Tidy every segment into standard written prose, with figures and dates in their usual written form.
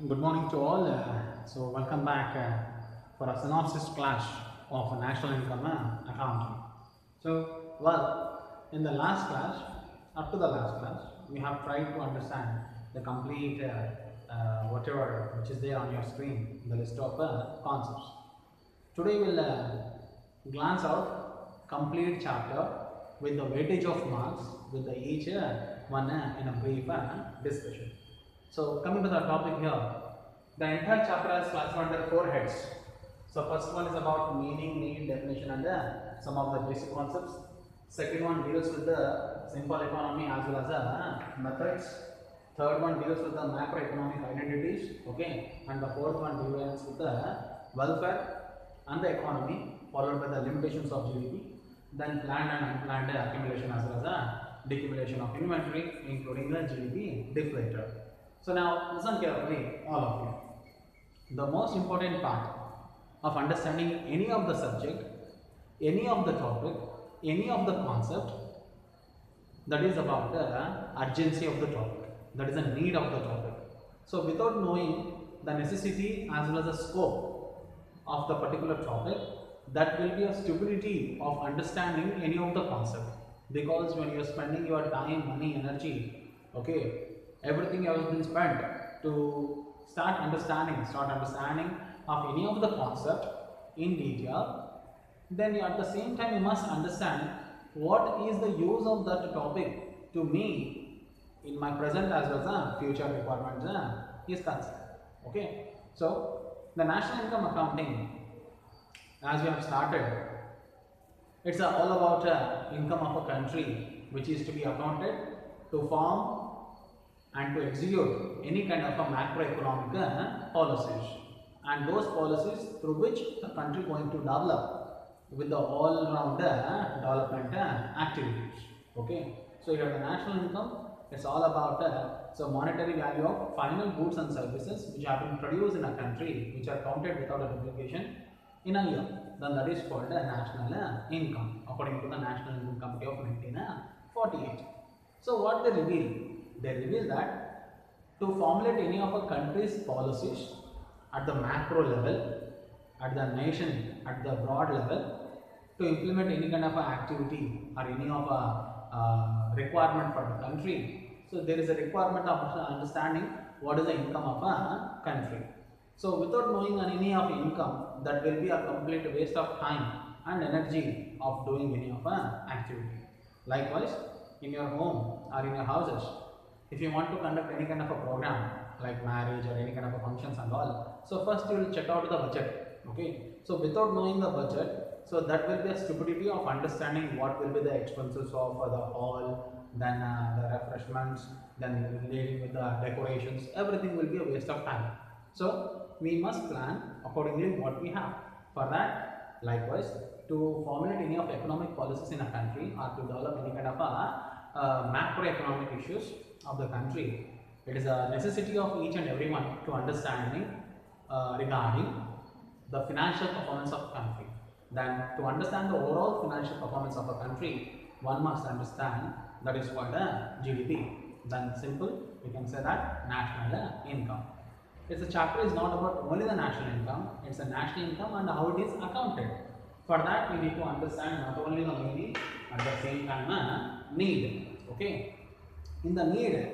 Good morning to all. Welcome back for a synopsis class of national income accounting. In the last class, up to the last class, we have tried to understand the complete whatever which is there on your screen, the list of concepts. Today we'll glance out complete chapter with the weightage of marks with the each one in a brief discussion. So coming to the topic here, the entire chapter is classified under 4 heads. So first one is about meaning, need, definition and some of the basic concepts. Second one deals with the simple economy as well as methods. Third one deals with the macroeconomic identities, okay, and the fourth one deals with the welfare and the economy, followed by the limitations of GDP, then planned and unplanned accumulation as well as decumulation of inventory, including the GDP deflator. So now listen carefully, all of you. The most important part of understanding any of the subject, any of the topic, any of the concept, that is about the urgency of the topic, that is the need of the topic. So without knowing the necessity as well as the scope of the particular topic, that will be a stupidity of understanding any of the concept, because when you are spending your time, money, energy, okay, everything has been spent to start understanding of any of the concept in detail, then at the same time you must understand what is the use of that topic to me in my present as well as future requirements is concerned. Okay, so the national income accounting, as we have started, it's all about income of a country which is to be accounted to form and to execute any kind of a macroeconomic policies, and those policies through which the country going to develop with the all-round development activities. Okay, so here the national income, it's all about so monetary value of final goods and services which have been produced in a country, which are counted without a duplication in a year. Then that is called national income according to the National Income Committee of 1948. So what they reveal? They reveal that to formulate any of a country's policies at the macro level, at the nation, at the broad level, to implement any kind of activity or any of a requirement for the country. So there is a requirement of understanding what is the income of a country. So without knowing any of income, that will be a complete waste of time and energy of doing any of activity. Likewise, in your home or in your houses, if you want to conduct any kind of a program like marriage or any kind of a functions and all, so first you will check out the budget. Okay, so without knowing the budget, so that will be a stupidity of understanding what will be the expenses of the hall, then the refreshments, then relating with the decorations, everything will be a waste of time. So we must plan accordingly what we have. For that, likewise, to formulate any of economic policies in a country or to develop any kind of macroeconomic issues of the country, it is a necessity of each and everyone to understanding regarding the financial performance of a country. Then to understand the overall financial performance of a country, one must understand that is called GDP. Then simple, we can say that national income. It's a chapter is not about only the national income, it's a national income and how it is accounted. For that, we need to understand not only the meaning, at the same time need. Okay, in the need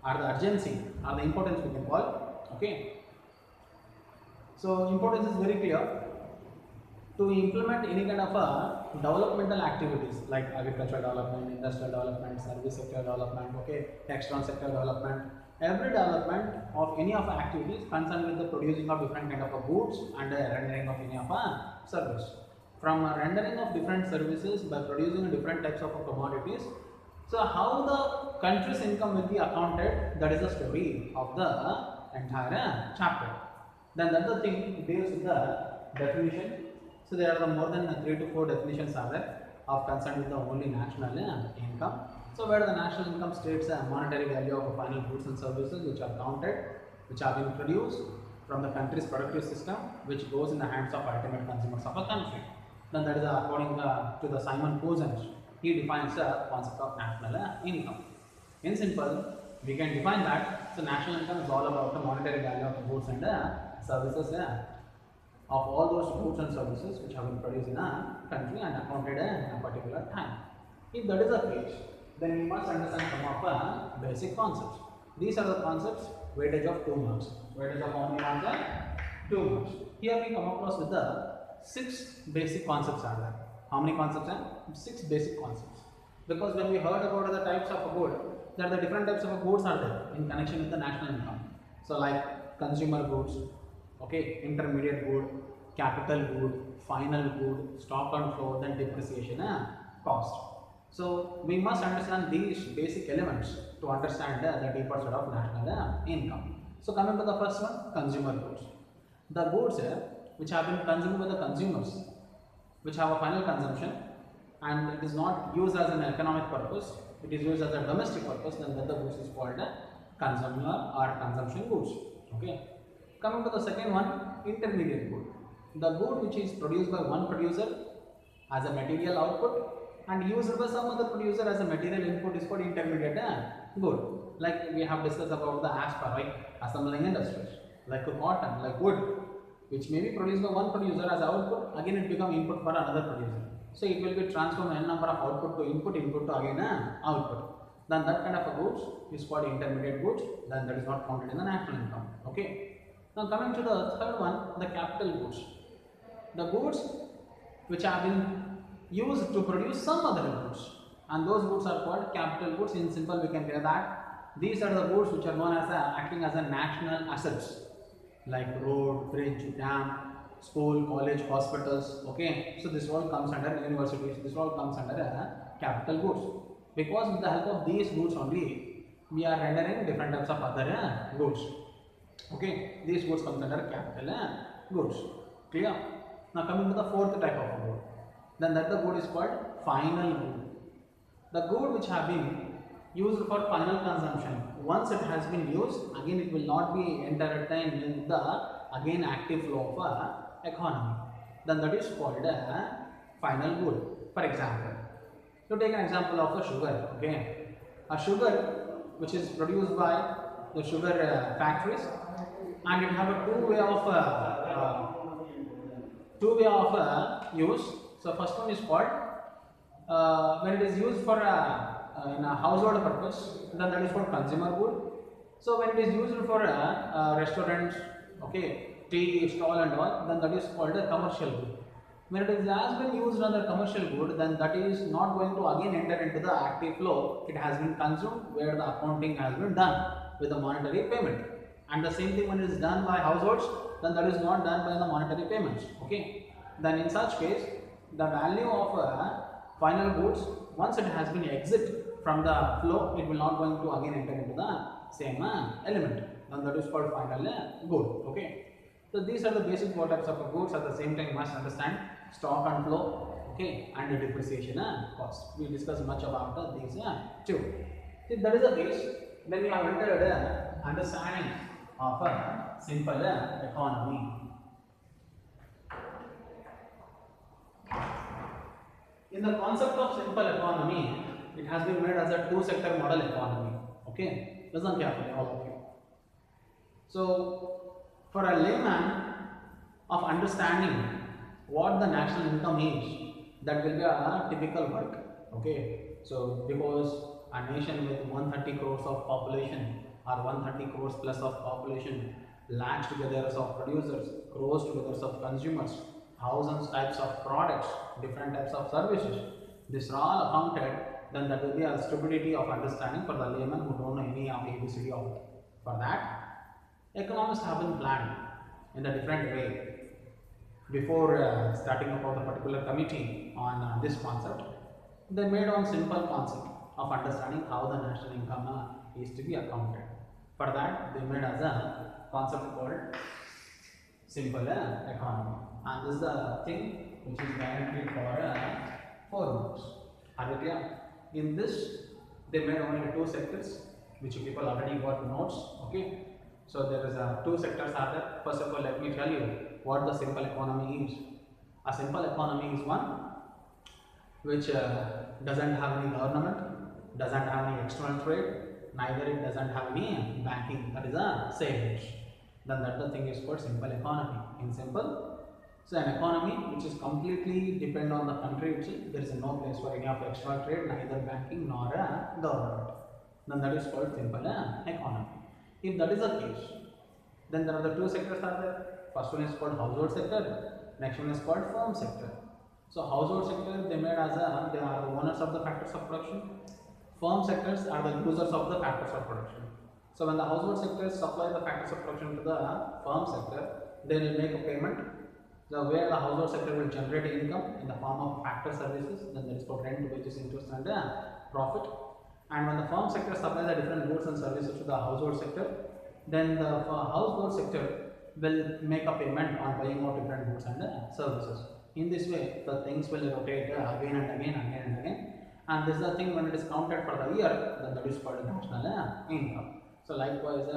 or the urgency or the importance we can call. Okay, so importance is very clear. To implement any kind of a developmental activities like agricultural development, industrial development, service sector development, okay, external sector development, every development of any of the activities concerned with the producing of different kind of goods and rendering of any of a service. From rendering of different services by producing different types of commodities, so how the country's income will be accounted, that is the story of the entire chapter. Then the other thing deals with the definition. So there are more than 3 to 4 definitions are there of concern with the only national income. So where the national income states a monetary value of final goods and services which are counted, which are being produced from the country's productive system, which goes in the hands of ultimate consumers of a country. Then that is according to the Simon Cousins. He defines the concept of national income. In simple, We can define that. So national income is all about the monetary value of goods and services of all those goods and services which have been produced in a country and accounted in a particular time. If that is the case, then we must understand some of basic concepts. These are the concepts, weightage of 2 marks. Weightage of how many marks? 2 marks. Here we come across with the 6 basic concepts are there. How many concepts are? 6 basic concepts. Because when we heard about the types of a good, there are the different types of goods are there in connection with the national income. So like consumer goods, okay, intermediate good, capital good, final good, stock and flow, then depreciation, cost. So we must understand these basic elements to understand the deeper side of national income. So coming to the first one, consumer goods. The goods which have been consumed by the consumers, which have a final consumption and it is not used as an economic purpose, it is used as a domestic purpose, then the goods is called consumer or consumption goods. Okay. Coming to the second one, intermediate good. The good which is produced by one producer as a material output and used by some other producer as a material input is called intermediate good. Like we have discussed about the asphalt, right? Assembling industries, like cotton, like wood, which may be produced by one producer as output, again it becomes input for another producer. So it will be transformed n number of output to input, input to again output. Then that kind of a goods is called intermediate goods, then that is not counted in the national income. Okay. Now coming to the third one, the capital goods. The goods which have been used to produce some other goods, and those goods are called capital goods. In simple, we can say that these are the goods which are known as acting as a national assets, like road, bridge, dam, school, college, hospitals. Okay, so this all comes under universities. This all comes under capital goods, because with the help of these goods only we are rendering different types of other goods. Okay, these goods comes under capital goods. Clear? Now coming to the fourth type of good, then that the good is called final good. The good which have been used for final consumption, once it has been used, again it will not be entertained in the again active flow of economy. Then that is called final good. For example, to take an example of a sugar. Okay, a sugar which is produced by the sugar factories, and it have a two-way of use. So first one is called when it is used for in a household purpose, then that is called consumer good. So when it is used for restaurants, okay, tea stall and all, then that is called a commercial good. When it is has been used on the commercial good, then that is not going to again enter into the active flow. It has been consumed where the accounting has been done with the monetary payment. And the same thing when it is done by households, then that is not done by the monetary payments. Okay. Then in such case, the value of final goods, once it has been exit from the flow, it will not going to again enter into the same element. Then that is called final good. Okay. So these are the basic four types of goods. At the same time, you must understand stock and flow, okay, and the depreciation cost. We discussed much about these two. If that is the case, then we have entered understanding of a simple economy. In the concept of simple economy, it has been made as a two-sector model economy. Okay, listen carefully, all of you. So, for a layman of understanding what the national income is, that will be a typical work. Okay, so because a nation with 130 crores of population or 130 crores plus of population, lakhs together of producers, crores together of consumers, thousands types of products, different types of services, this are all accounted, then that will be a stupidity of understanding for the layman who don't know any of the ABCD of it. For that, economists have been planned in a different way. Before starting about the particular committee on this concept, they made one simple concept of understanding how the national income is to be accounted. For that, they made as a concept called simple economy, and this is the thing which is guaranteed for 4 months. Are you clear? In this, they made only 2 sectors, which people already got notes. Okay, so there is 2 sectors are there. First of all, let me tell you what the simple economy is. A simple economy is one which doesn't have any government, doesn't have any external trade, neither it doesn't have any banking, that is a savings. Then that the thing is called simple economy. In simple, so an economy which is completely depend on the country itself, there is no place for any of extra trade, neither banking nor a government. Then that is called simple economy. If that is the case, then there are the two sectors are there. First one is called household sector, next one is called firm sector. So household sector they made as a, they are the owners of the factors of production. Firm sectors are the users of the factors of production. So when the household sectors supply the factors of production to the firm sector, they will make a payment. So where the household sector will generate income in the form of factor services, then that is called rent, wages, interest and profit. And when the firm sector supplies the different goods and services to the household sector, then the household sector will make a payment on buying of different goods and services. In this way, the things will rotate again and again. And this is the thing when it is counted for the year, then that is called national income. So likewise,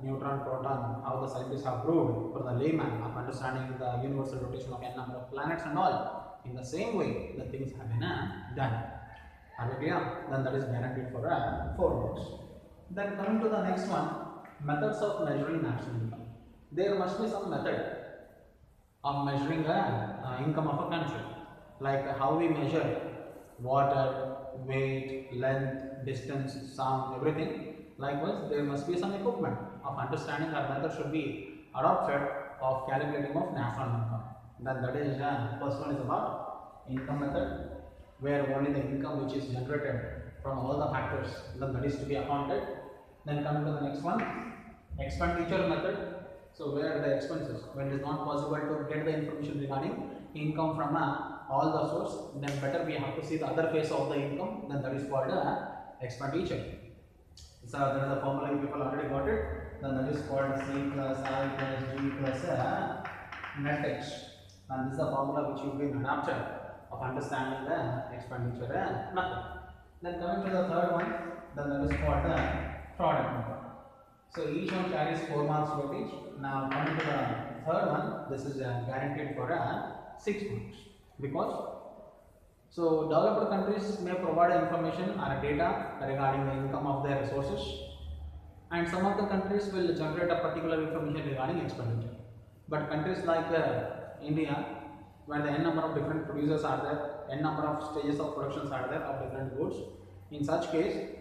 neutron, proton, how the scientists have proved for the layman of understanding the universal rotation of n number of planets and all. In the same way, the things have been done. Are we clear? Then that is guaranteed for 4 years. Then coming to the next one, methods of measuring national income. There must be some method of measuring the income of a country, like how we measure water, weight, length, distance, sound, everything. Likewise, there must be some equipment of understanding or method should be adopted of calculating of national income. Then that is first one is about income method, where only the income which is generated from all the factors, then that is to be accounted. Then coming to the next one, expenditure method. So where the expenses, when it is not possible to get the information regarding income from all the source, then better we have to see the other face of the income, then that is called expenditure. So there is a formula, you people already got it, then that is called C plus I plus G plus net X. And this is the formula which you have been adapted of understanding the expenditure method. Then coming to the third one, then that is called the product method. So each one carries 4 marks weightage. Now coming to the third one, this is guaranteed for 6 marks, because so developed countries may provide information or data regarding the income of their resources, and some of the countries will generate a particular information regarding expenditure. But countries like India, where the n number of different producers are there, n number of stages of productions are there of different goods, in such case,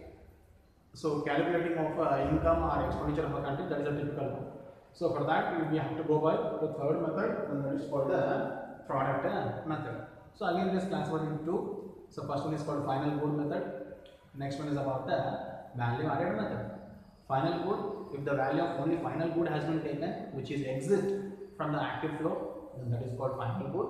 so calculating of income or expenditure of a country, that is a typical one. So for that we have to go by the third method, and that is called the product method. So again, this classified into two. So first one is called final good method. Next one is about the value added method. Final good, if the value of only final good has been taken, which is exit from the active flow, then that is called final good.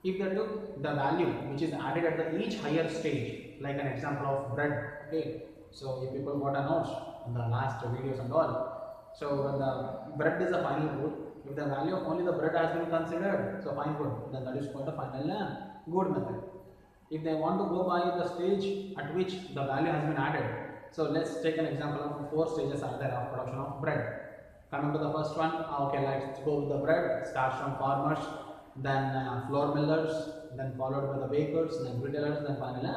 If they took the value which is added at the each higher stage, like an example of bread, okay. So if people got a notes in the last videos and all, so when the bread is the final good, if the value of only the bread has been considered, so fine good, then that is called the final good method. If they want to go by the stage at which the value has been added, so let's take an example of 4 stages are there of production of bread. Coming to the first one, okay, let's go with the bread. Starts from farmers, then flour millers, then followed by the bakers, then retailers, then finally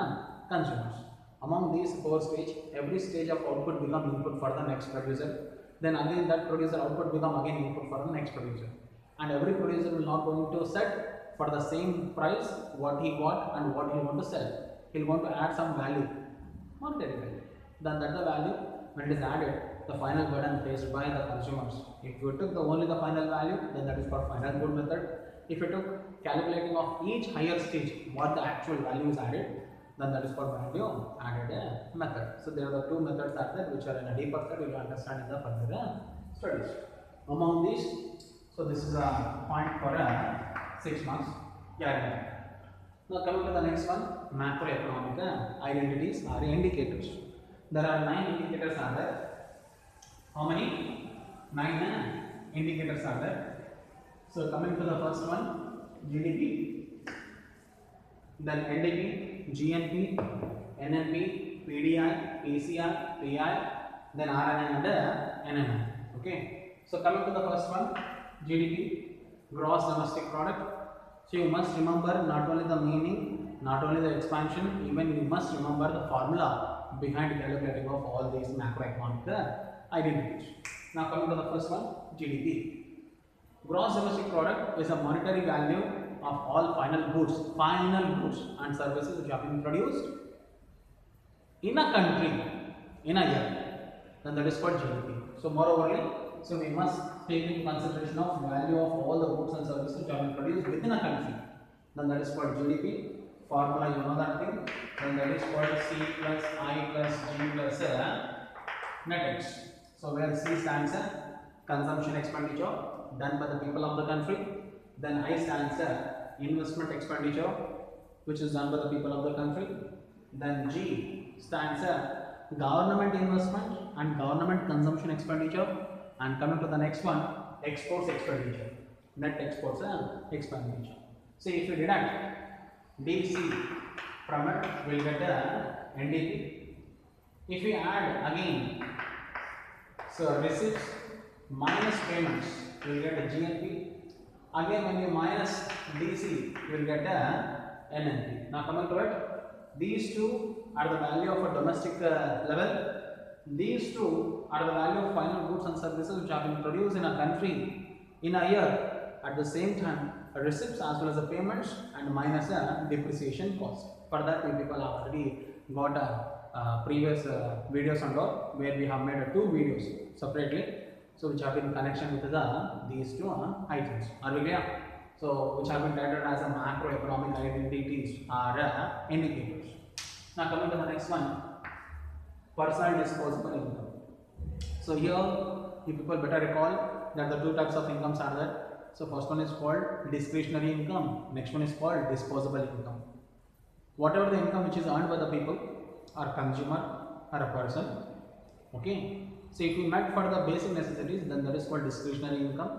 consumers. Among these 4 stages, every stage of output become input for the next producer. Then again that producer output become again input for the next producer. And every producer will not going to set for the same price what he got and what he want to sell. He will want to add some value, monetary value. Then that the value, when it is added, the final burden faced by the consumers. If you took only the final value, then that is called final good method. If you took calculating of each higher stage what the actual value is added, then that is called value added method. So there are the 2 methods are there which are in a deeper study, you will understand in the further studies. Among these, so this is a point for 6 months. Yeah. Now coming to the next one, macroeconomic identities or indicators. There are 9 indicators are there. How many? 9 indicators are there. So coming to the first one, GDP, then NDP, GNP, NNP, PDI, PCI, PI, then RNI and NNI. Okay. So coming to the first one, GDP, gross domestic product. So you must remember not only the meaning, not only the expansion, even you must remember the formula behind calculating of all these macroeconomic identities. Now coming to the first one, GDP. Gross domestic product is a monetary value of all final goods and services which have been produced in a country in a year. Then that is called GDP. So moreover, so we must take into consideration of value of all the goods and services which have been produced within a country. Then that is called GDP. Formula, you know that thing. Then that is called C plus I plus G plus net X. So where C stands for consumption expenditure done by the people of the country. Then I stands for investment expenditure which is done by the people of the country. Then G stands for government investment and government consumption expenditure. And coming to the next one, exports expenditure, net exports expenditure. See, if we deduct DC from it, we will get the NDP. If we add again, so receipts minus payments, we will get a GNP. Again, when you minus DC, you will get a NNP. Now coming to it, these two are the value of a domestic level. These two are the value of final goods and services which have been produced in a country in a year. At the same time, receipts as well as the payments and minus a depreciation cost. For that, we people have already got previous videos and all where we have made two videos separately. So which have been in connection with these two items. Are we clear? So which have been titled as a macroeconomic identities or indicators. Now coming to the next one, personal disposable income. So here you people better recall that the two types of incomes are there. So first one is called discretionary income, next one is called disposable income. Whatever the income which is earned by the people or consumer or a person, okay. So if we met for the basic necessities, then that is called discretionary income.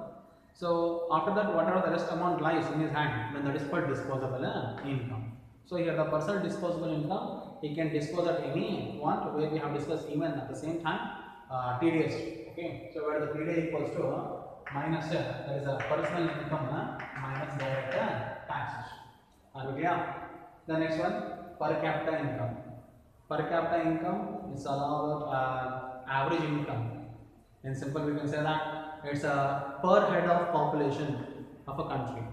So after that, whatever the rest amount lies in his hand, then that is called disposable income. So here the personal disposable income, he can dispose at any want, where we have discussed even at the same time TDS. Okay, so where the TDS equals to minus that is a personal income minus direct taxes. Are we clear? The next one, per capita income. Per capita income is all about average income. In simple, we can say that it's a per head of population of a country.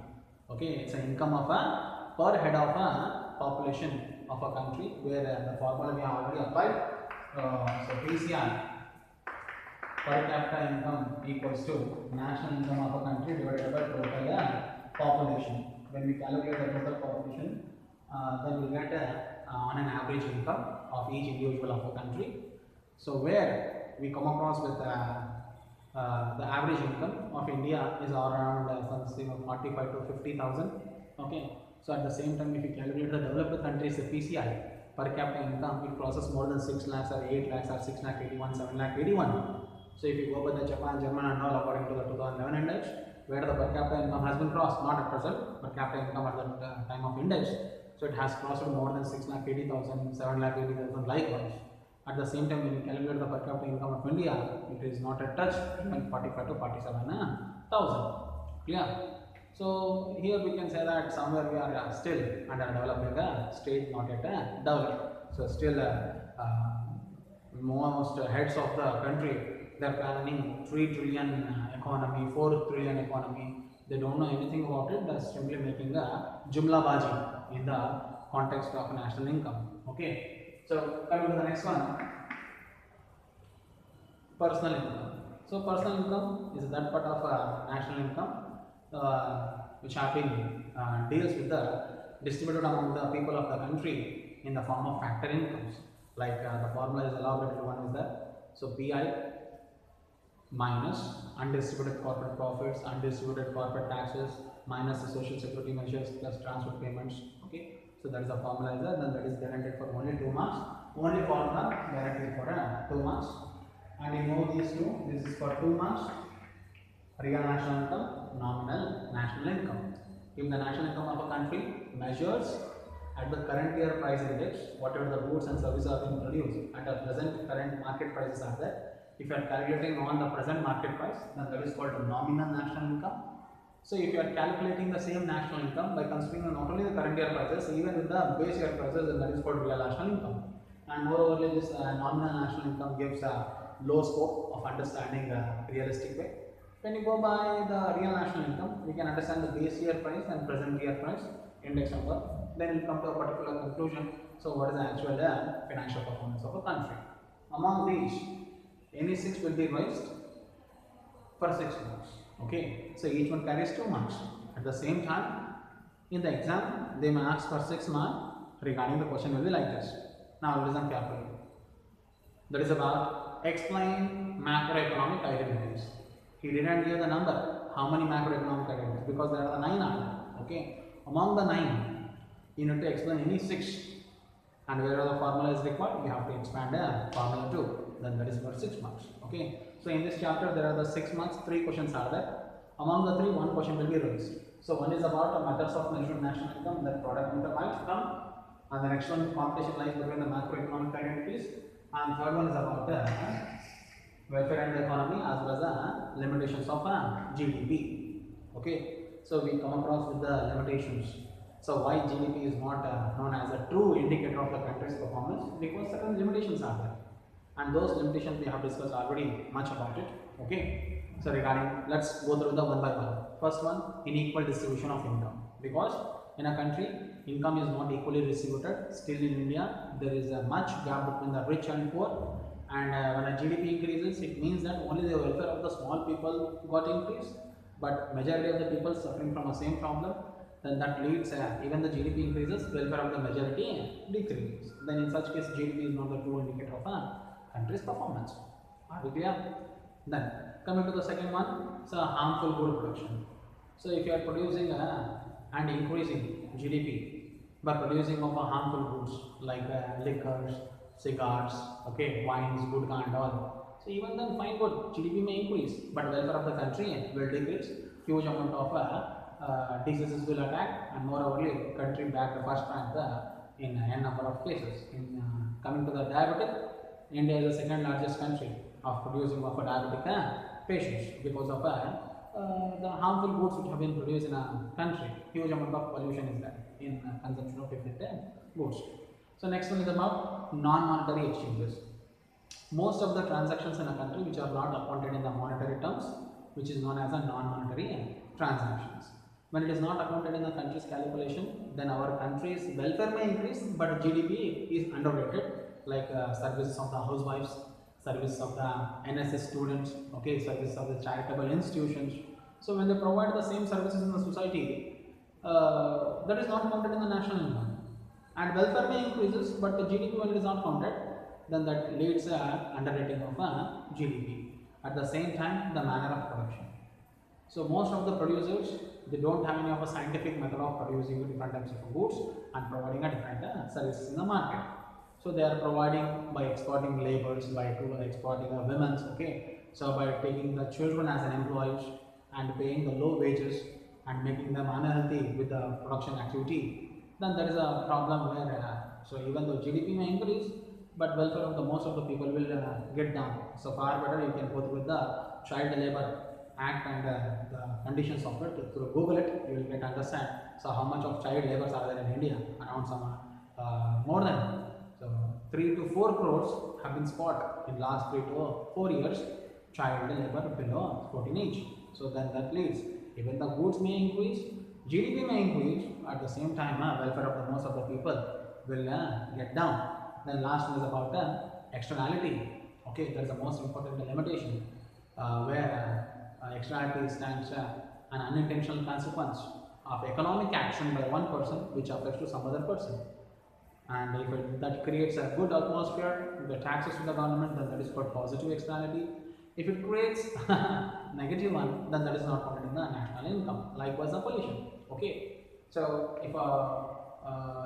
Okay, it's an income of a per head of a population of a country, where the formula we have already applied. So PCI, per capita income equals to national income of a country divided by total population. When we calculate the total population, then we get on an average income of each individual of a country. So where we come across with the average income of India is around something of 45 to 50,000. Okay. So at the same time, if you calculate the developed countries, the PCI per capita income, it crosses more than 6 lakhs or 8 lakhs or 6 lakh 81, 7 lakh 81. So if you go by the Japan, German and all according to the 2011 index, where the per capita income has been crossed, not at present, per capita income at the time of index. So it has crossed more than 6 lakh 80,000, 7 lakh 80,000 likewise. At the same time, when you calculate the per capita income of India, it is not at touch, like 45 to 47,000. Clear? So here we can say that somewhere we are still under developing stage, not yet developed. So still most heads of the country, they are planning 3 trillion economy, 4 trillion economy. They don't know anything about it. They are simply making a jumla baji in the context of national income. Okay. So coming to the next one, personal income. So personal income is that part of national income which have been deals with the distributed among the people of the country in the form of factor incomes. Like the formula is elaborated one is that. So PI minus undistributed corporate profits, undistributed corporate taxes, minus the social security measures plus transfer payments. Okay. So that is the formula is there. Then that is guaranteed for only 2 marks. Only formula guaranteed for 2 marks. And you know these two. This is for 2 marks. Real national income, nominal national income. If the national income of a country measures at the current year price index, whatever the goods and services are being produced at the present current market prices are there. If you are calculating on the present market price, then that is called the nominal national income. So if you are calculating the same national income by considering not only the current year prices, even with the base year prices, then that is called real national income. And moreover, this nominal national income gives a low scope of understanding a realistic way. When you go by the real national income, we can understand the base year price and present year price index number. Then we'll come to a particular conclusion. So, what is the actual financial performance of a country? Among these, any six will be raised for 6 marks. Okay, so each one carries 2 marks. At the same time, in the exam, they may ask for 6 marks regarding the question will be like this. Now, listen carefully. That is about explain macroeconomic identities. He didn't give the number, how many macroeconomic identities, because there are the 9 are there. Okay, among the 9, you need to explain any 6, and wherever the formula is required, you have to expand the formula too. Then that is for 6 marks. Okay, so in this chapter, there are the 6 marks, 3 questions are there. Among the 3, 1 question will be raised. So one is about the methods of measuring national income, then product method might come, and the next one competition lies between the macroeconomic identities, and third one is about the welfare and the economy as well as the limitations of GDP. Okay, so we come across with the limitations. So why GDP is not known as a true indicator of the country's performance? Because certain limitations are there, and those limitations we have discussed already much about it. Okay, so regarding, let's go through the one by one. First one, unequal distribution of income, because in a country income is not equally distributed. Still in India there is a much gap between the rich and poor, and when a GDP increases, it means that only the welfare of the small people got increased, but majority of the people suffering from the same problem. Then that leads even the GDP increases, welfare of the majority decreases. Then in such case, GDP is not the true indicator of a country's performance. Are we clear? Then coming to the second one, so harmful good production. So if you are producing and increasing GDP by producing of harmful goods like liquors, cigars, okay, wines, vodka and all. So even then fine good, GDP may increase, but welfare of the country will decrease. Huge amount of diseases will attack, and moreover, country back the first rank in n number of cases. In coming to the diabetic, India is the second largest country of producing of diabetic patients because of the harmful goods which have been produced in a country. Huge amount of pollution is there in consumption of different goods. So next one is about non-monetary exchanges. Most of the transactions in a country which are not accounted in the monetary terms, which is known as a non-monetary transactions. When it is not accounted in the country's calculation, then our country's welfare may increase, but GDP is underrated, like services of the housewives, service of the NSS students, okay, service of the charitable institutions. So when they provide the same services in the society, that is not counted in the national income. And welfare may increases, but the GDP when it is not counted, then that leads underrating of GDP. At the same time, the manner of production. So most of the producers, they don't have any of a scientific method of producing different types of goods and providing a different services in the market. So they are providing by exporting laborers, by exporting women, okay. So by taking the children as an employees and paying the low wages and making them unhealthy with the production activity, then there is a problem where so even though GDP may increase, but welfare of the most of the people will get down. So far better you can go through the Child Labor Act and the conditions of it. Through Google it, you will get understand. So how much of child labors are there in India? Around some more than 3 to 4 crores have been spotted in last 3 to 4 years. Child labor below 14 age. So then that leads even the goods may increase, GDP may increase. At the same time, welfare of the most of the people will get down. Then last one is about externality. Okay, that is the most important limitation where externality stands an unintentional consequence of economic action by one person which affects to some other person. And if that creates a good atmosphere, the taxes to the government, then that is called positive externality. If it creates negative one, then that is not counted in the national income. Likewise, the pollution. Okay, so if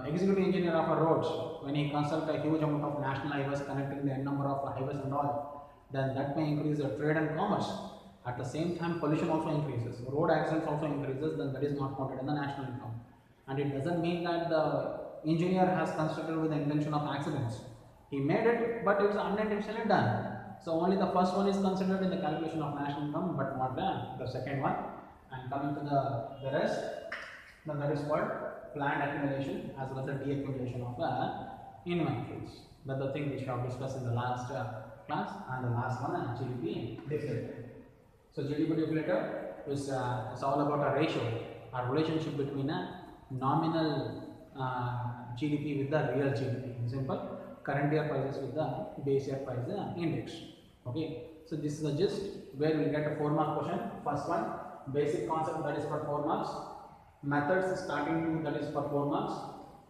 executive engineer of a roads, when he constructs a huge amount of national highways connecting the n number of highways and all, then that may increase the trade and commerce. At the same time, pollution also increases, road accidents also increases, then that is not counted in the national income. And it doesn't mean that the engineer has constructed with the intention of accidents. He made it, but it's unintentionally done. So only the first one is considered in the calculation of national income, but not the second one. And coming to the rest, then that is called planned accumulation as well as the deaccumulation of inventories. That's the thing which we have discussed in the last class, and the last one GDP deflator. So GDP deflator is it's all about a ratio, a relationship between a nominal GDP with the real GDP. In simple, current year prices with the base year price index. Okay. So this is the gist where we will get a 4-mark question. First one, basic concept, that is for 4 marks. Methods starting to, that is for 4 marks.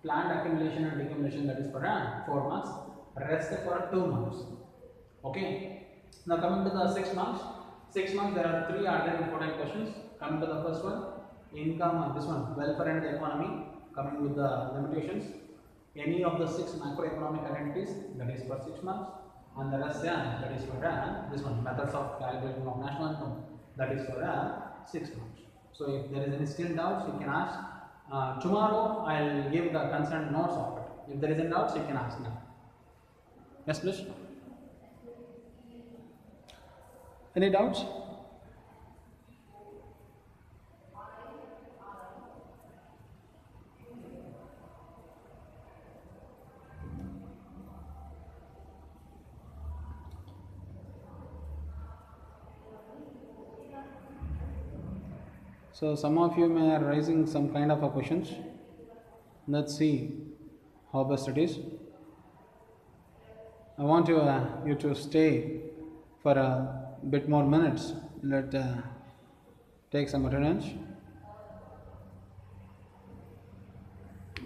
Planned accumulation and decumulation, that is for 4 marks. Rest for 2 marks. Okay. Now coming to the 6 marks. 6 marks, there are 3 other important questions. Coming to the first one, income, this one, welfare and the economy, coming with the limitations. Any of the 6 macroeconomic identities, that is for 6 marks. And the rest, that is for this one, methods of calculation of national income, that is for 6 marks. So if there is any still doubts, you can ask. Tomorrow I will give the concerned notes of it. If there is any doubts, you can ask now. Yes, please. Any doubts? So some of you may are raising some kind of a questions. Let's see how best it is. I want you to stay for a bit more minutes. Let take some attendance.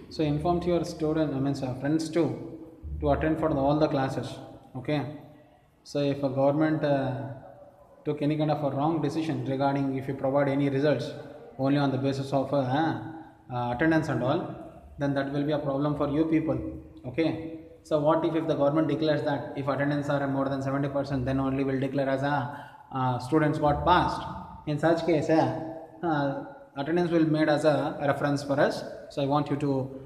So inform to your students, friends too, to attend for all the classes. Okay. So if a government took any kind of a wrong decision regarding if you provide any results only on the basis of attendance and all, then that will be a problem for you people. Okay. So what if the government declares that if attendance are more than 70%, then only will declare as a students got passed. In such case, attendance will be made as a reference for us. So I want you to